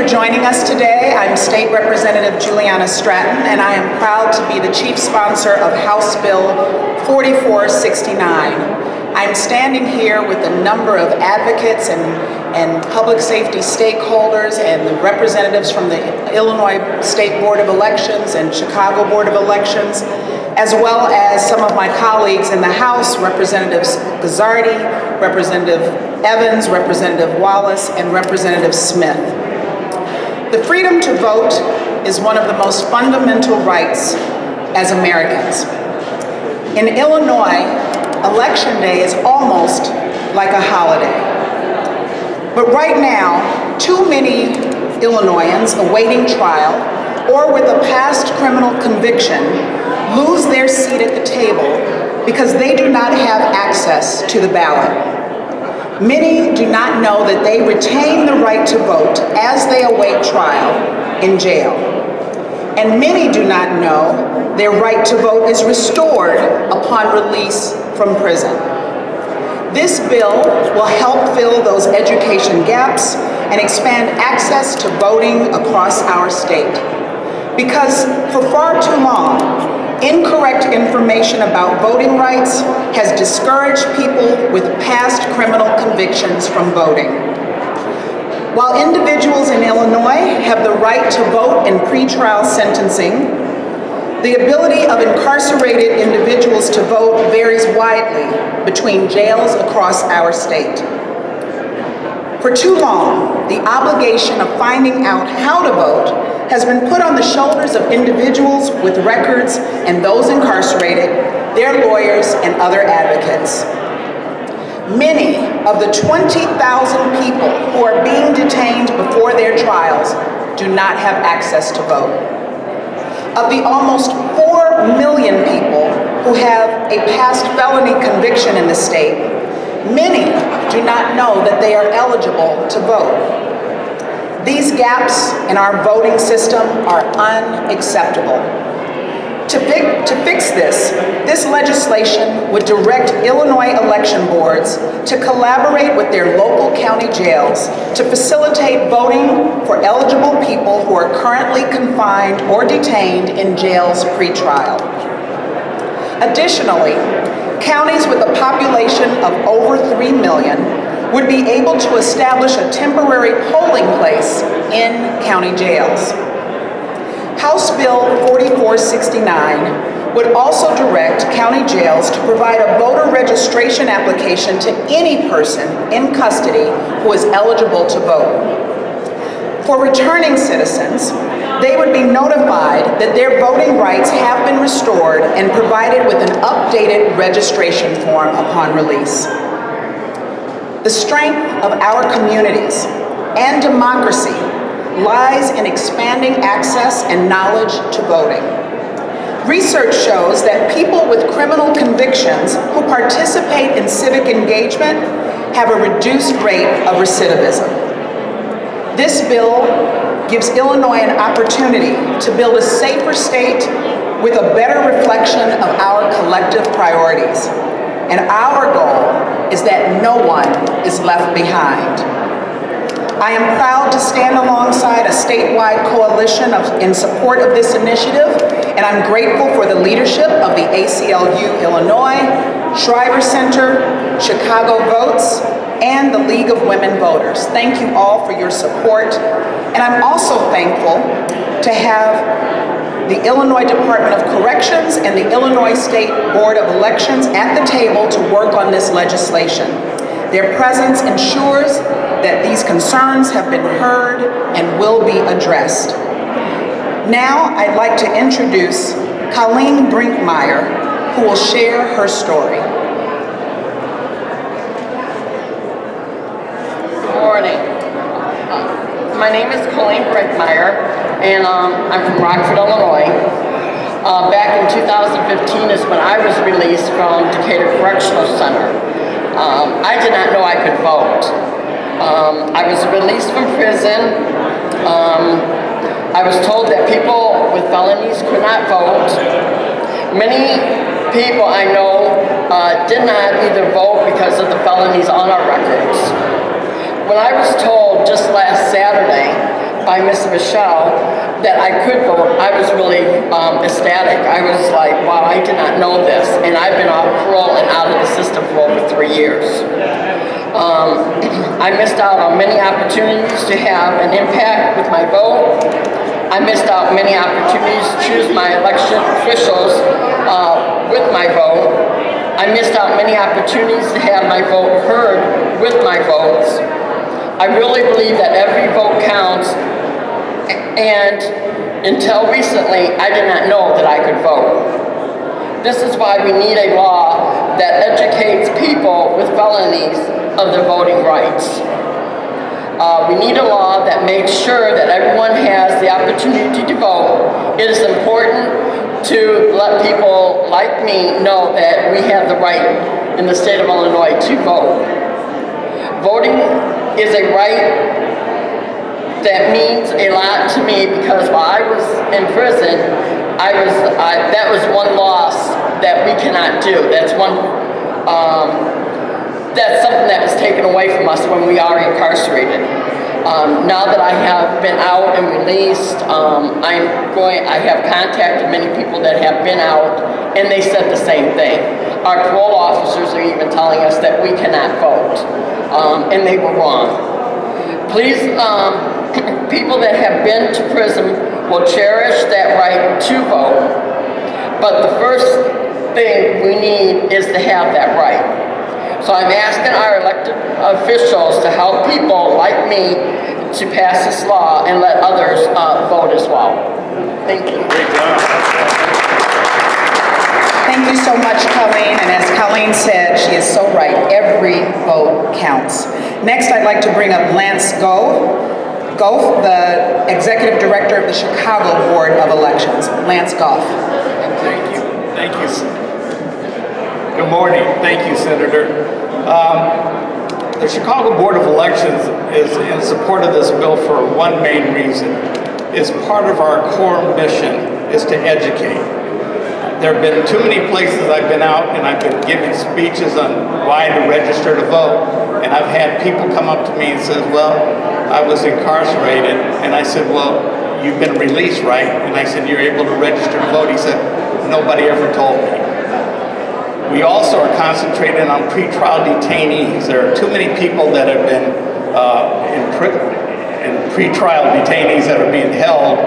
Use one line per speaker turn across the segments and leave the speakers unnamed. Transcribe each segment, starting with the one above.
joining us today. I'm State Representative Juliana Stratton, and I am proud to be the chief sponsor of House Bill 4469. I'm standing here with a number of advocates and public safety stakeholders and the representatives from the Illinois State Board of Elections and Chicago Board of Elections, as well as some of my colleagues in the House, Representatives Guzzardi, Representative Evans, Representative Wallace, and Representative Smith. The freedom to vote is one of the most fundamental rights as Americans. In Illinois, Election Day is almost like a holiday. But right now, too many Illinoisans awaiting trial or with a past criminal conviction lose their seat at the table because they do not have access to the ballot. Many do not know that they retain the right to vote as they await trial in jail. And many do not know their right to vote is restored upon release from prison. This bill will help fill those education gaps and expand access to voting across our state. Because for far too long, incorrect information about voting rights has discouraged people with past criminal convictions from voting. While individuals in Illinois have the right to vote in pretrial sentencing, the ability of incarcerated individuals to vote varies widely between jails across our state. For too long, the obligation of finding out how to vote has been put on the shoulders of individuals with records and those incarcerated, their lawyers, and other advocates. Many of the 20,000 people who are being detained before their trials do not have access to vote. Of the almost 4 million people who have a past felony conviction in the state, many do not know that they are eligible to vote. These gaps in our voting system are unacceptable. To fix this legislation would direct Illinois election boards to collaborate with their local county jails to facilitate voting for eligible people who are currently confined or detained in jails pre-trial. Additionally, counties with a population of over 3 million would be able to establish a temporary polling place in county jails. House Bill 4469 would also direct county jails to provide a voter registration application to any person in custody who is eligible to vote. For returning citizens, they would be notified that their voting rights have been restored and provided with an updated registration form upon release. The strength of our communities and democracy lies in expanding access and knowledge to voting. Research shows that people with criminal convictions who participate in civic engagement have a reduced rate of recidivism. This bill gives Illinois an opportunity to build a safer state with a better reflection of our collective priorities. And our goal is that no one is left behind. I am proud to stand alongside a statewide coalition in support of this initiative, and I'm grateful for the leadership of the ACLU Illinois, Shriver Center, Chicago Votes, and the League of Women Voters. Thank you all for your support, and I'm also thankful to have the Illinois Department of Corrections and the Illinois State Board of Elections at the table to work on this legislation. Their presence ensures that these concerns have been heard and will be addressed. Now, I'd like to introduce Colleen Brinkmeyer, who will share her story.
Good morning. My name is Colleen Brinkmeyer, and I'm from Rockford, Illinois. Back in 2015 is when I was released from Decatur Correctional Center. I did not know I could vote. I was released from prison. I was told that people with felonies could not vote. Many people I know did not either vote because of the felonies on our records. When I was told just last Saturday by Miss Michelle that I could vote, I was really ecstatic. I was like, wow, I did not know this. And I've been off parole and out of the system for over 3 years. I missed out on many opportunities to have an impact with my vote. I missed out many opportunities to choose my election officials with my vote. I missed out many opportunities to have my vote heard with my votes. I really believe that every vote counts, and until recently, I did not know that I could vote. This is why we need a law that educates people with felonies of their voting rights. We need a law that makes sure that everyone has the opportunity to vote. It is important to let people like me know that we have the right in the state of Illinois to vote. Voting is a right that means a lot to me because while I was in prison, that was one loss that we cannot do. That's something that was taken away from us when we are incarcerated. Now that I have been out and released, I have contacted many people that have been out, and they said the same thing. Our parole officers are even telling us that we cannot vote, and they were wrong. Please, people that have been to prison will cherish that right to vote, but the first thing we need is to have that right. So I'm asking our elected officials to help people like me to pass this law and let others vote as well. Thank you.
Great job.
Thank you so much, Colleen. And as Colleen said, she is so right. Every vote counts. Next, I'd like to bring up Lance Goff, the Executive Director of the Chicago Board of Elections. Lance Goff.
Thank you. Thank you. Good morning. Thank you, Senator. The Chicago Board of Elections is in support of this bill for one main reason. It's part of our core mission is to educate. There have been too many places I've been out and I've been giving speeches on why to register to vote, and I've had people come up to me and say, well, I was incarcerated, and I said, well, you've been released, right? And I said, you're able to register to vote. He said, nobody ever told me. We also are concentrating on pretrial detainees. There are too many people that have been in pretrial detainees that are being held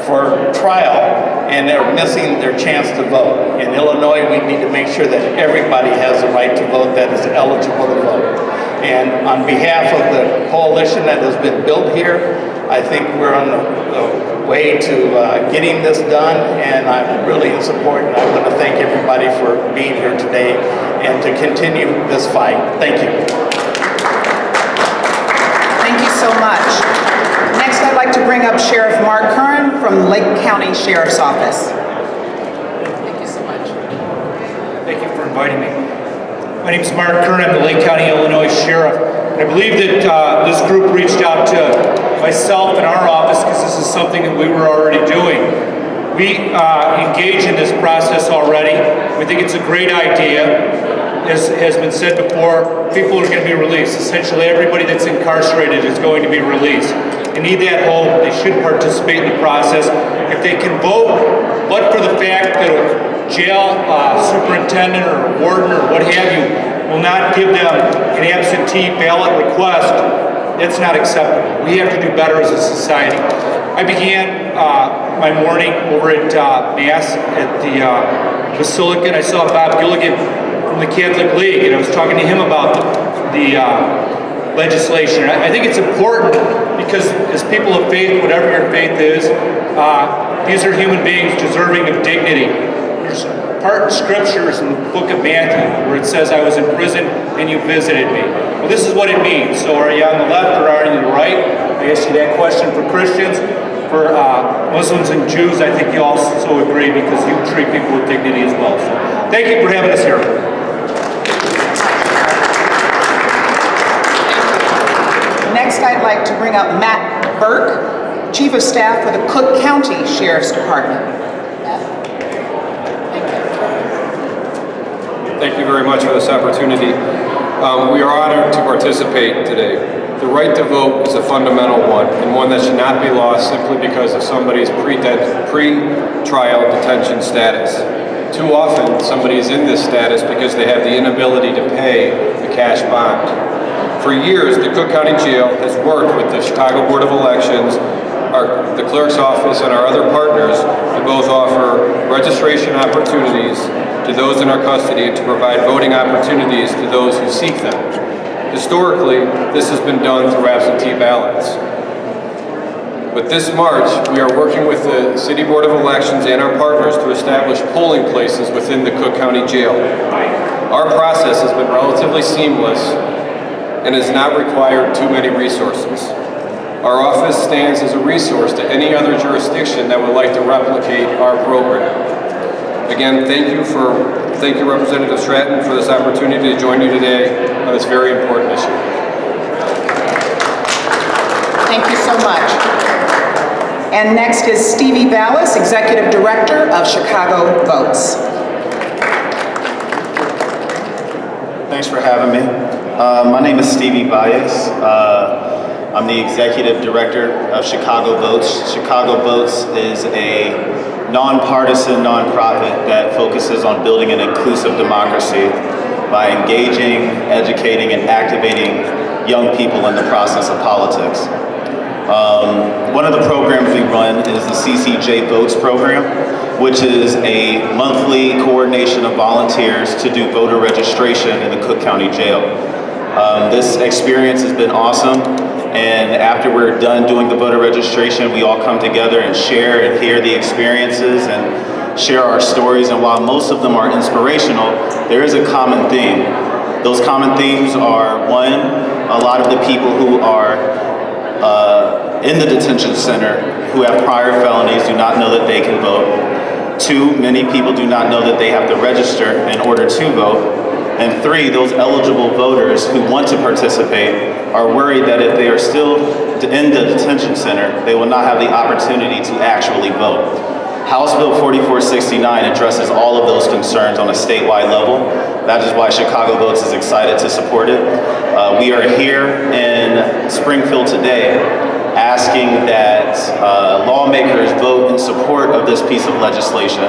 for trial, and they're missing their chance to vote. In Illinois, we need to make sure that everybody has the right to vote that is eligible to vote. And on behalf of the coalition that has been built here, I think we're on the way to getting this done, and I'm really in support, and I want to thank everybody for being here today and to continue this fight. Thank you.
Thank you so much. Next, I'd like to bring up Sheriff Mark Curran from Lake County Sheriff's Office. Thank you so much.
Thank you for inviting me. My name is Mark Curran, I'm the Lake County, Illinois Sheriff. I believe that this group reached out to myself and our office because this is something that we were already doing. We engage in this process already. We think it's a great idea. As has been said before, people are going to be released. Essentially, everybody that's incarcerated is going to be released. They need that hope. They should participate in the process. If they can vote, but for the fact that a jail superintendent or a warden or what have you will not give them an absentee ballot request, that's not acceptable. We have to do better as a society. I began my morning over at Mass at the Basilica, and I saw Bob Gilligan from the Catholic League, and I was talking to him about the legislation. I think it's important because as people of faith, whatever your faith is, these are human beings deserving of dignity. There's part in scriptures in the book of Matthew where it says, I was in prison and you visited me. Well, this is what it means. So are you on the left or are you on the right? I asked you that question for Christians. For Muslims and Jews, I think you also agree because you treat people with dignity as well. So thank you for having us here.
Next, I'd like to bring up Matt Burke, Chief of Staff for the Cook County Sheriff's Department.
Thank you very much for this opportunity. We are honored to participate today. The right to vote is a fundamental one, and one that should not be lost simply because of somebody's pre-trial detention status. Too often, somebody is in this status because they have the inability to pay the cash bond. For years, the Cook County Jail has worked with the Chicago Board of Elections, the clerk's office, and our other partners to both offer registration opportunities to those in our custody and to provide voting opportunities to those who seek them. Historically, this has been done through absentee ballots. But this March, we are working with the City Board of Elections and our partners to establish polling places within the Cook County Jail. Our process has been relatively seamless and has not required too many resources. Our office stands as a resource to any other jurisdiction that would like to replicate our program. Again, thank you, Representative Stratton, for this opportunity to join you today on this very important issue.
Thank you so much. And next is Stevie Vallis, Executive Director of Chicago Votes.
Thanks for having me. My name is Stevie Vallis. I'm the Executive Director of Chicago Votes. Chicago Votes is a nonpartisan nonprofit that focuses on building an inclusive democracy by engaging, educating, and activating young people in the process of politics. One of the programs we run is the CCJ Votes program, which is a monthly coordination of volunteers to do voter registration in the Cook County Jail. This experience has been awesome, and after we're done doing the voter registration, we all come together and share and hear the experiences and share our stories. And while most of them are inspirational, there is a common theme. Those common themes are, one, a lot of the people who are in the detention center who have prior felonies do not know that they can vote. Two, many people do not know that they have to register in order to vote. And three, those eligible voters who want to participate are worried that if they are still in the detention center, they will not have the opportunity to actually vote. House Bill 4469 addresses all of those concerns on a statewide level. That is why Chicago Votes is excited to support it. We are here in Springfield today asking that lawmakers vote in support of this piece of legislation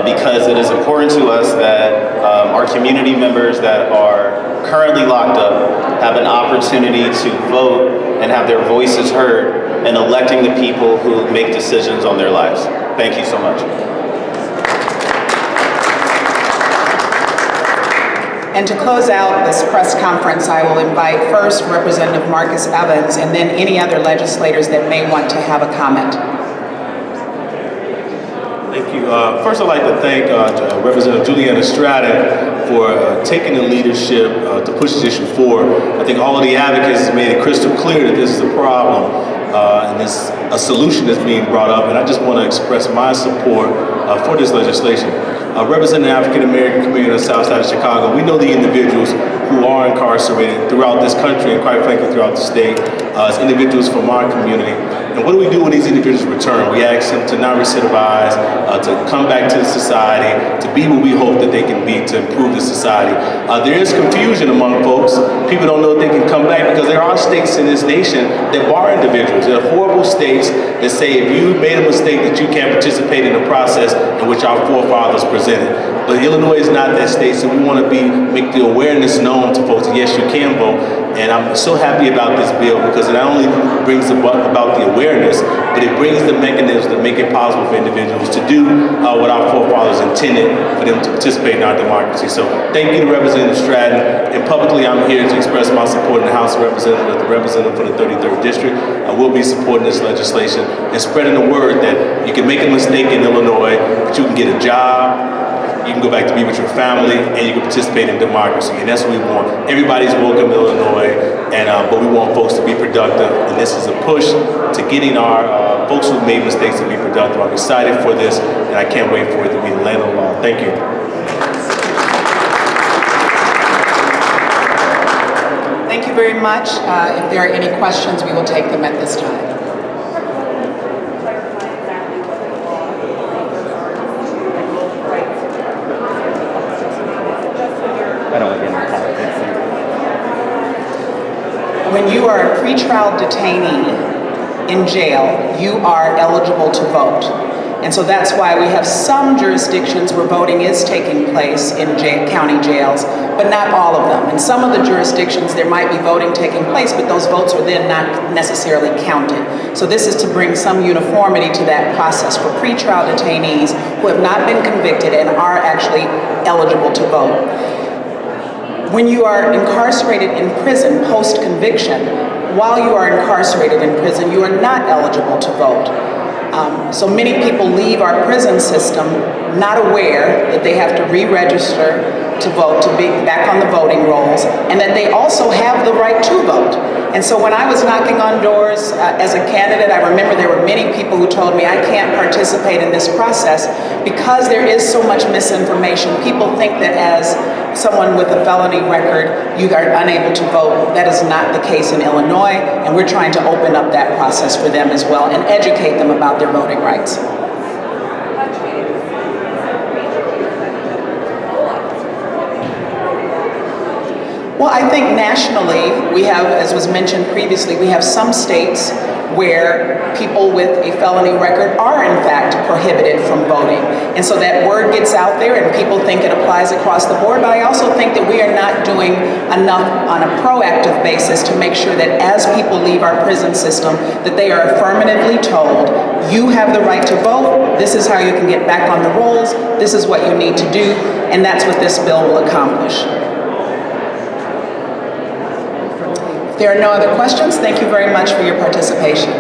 because it is important to us that our community members that are currently locked up have an opportunity to vote and have their voices heard in electing the people who make decisions on their lives. Thank you so much.
And to close out this press conference, I will invite first Representative Marcus Evans and then any other legislators that may want to have a comment.
Thank you. First, I'd like to thank Representative Juliana Stratton for taking the leadership to push this issue forward. I think all of the advocates have made it crystal clear that this is a problem and there's a solution that's being brought up, and I just want to express my support for this legislation. Representing the African American community on the south side of Chicago, we know the individuals who are incarcerated throughout this country and quite frankly throughout the state as individuals from our community. And what do we do when these individuals return? We ask them to not recidivize, to come back to the society, to be what we hope that they can be to improve the society. There is confusion among folks. People don't know if they can come back because there are states in this nation that bar individuals. There are horrible states that say if you made a mistake that you can't participate in the process in which our forefathers presented. But Illinois is not that state, so we want to make the awareness known to folks that yes, you can vote. And I'm so happy about this bill because it not only brings about the awareness, but it brings the mechanisms that make it possible for individuals to do what our forefathers intended for them to participate in our democracy. So thank you to Representative Stratton. And publicly, I'm here to express my support in the House of Representatives as the representative for the 33rd District. I will be supporting this legislation and spreading the word that you can make a mistake in Illinois, but you can get a job, you can go back to be with your family, and you can participate in democracy. And that's what we want. Everybody's welcome in Illinois, but we want folks to be productive. And this is a push to getting our folks who've made mistakes to be productive. I'm excited for this, and I can't wait for it to be the land of the law. Thank you.
Thank you very much. If there are any questions, we will take them at this time. When you are pretrial detainee in jail, you are eligible to vote. And so that's why we have some jurisdictions where voting is taking place in county jails, but not all of them. In some of the jurisdictions, there might be voting taking place, but those votes are then not necessarily counted. So this is to bring some uniformity to that process for pretrial detainees who have not been convicted and are actually eligible to vote. When you are incarcerated in prison post-conviction, while you are incarcerated in prison, you are not eligible to vote. So many people leave our prison system not aware that they have to re-register to vote, to be back on the voting rolls, and that they also have the right to vote. And so when I was knocking on doors as a candidate, I remember there were many people who told me I can't participate in this process because there is so much misinformation. People think that as someone with a felony record, you are unable to vote. That is not the case in Illinois, and we're trying to open up that process for them as well and educate them about their voting rights. Well, I think nationally, we have, as was mentioned previously, we have some states where people with a felony record are in fact prohibited from voting. And so that word gets out there and people think it applies across the board, but I also think that we are not doing enough on a proactive basis to make sure that as people leave our prison system, that they are affirmatively told, you have the right to vote, this is how you can get back on the rolls, this is what you need to do, and that's what this bill will accomplish. If there are no other questions, thank you very much for your participation.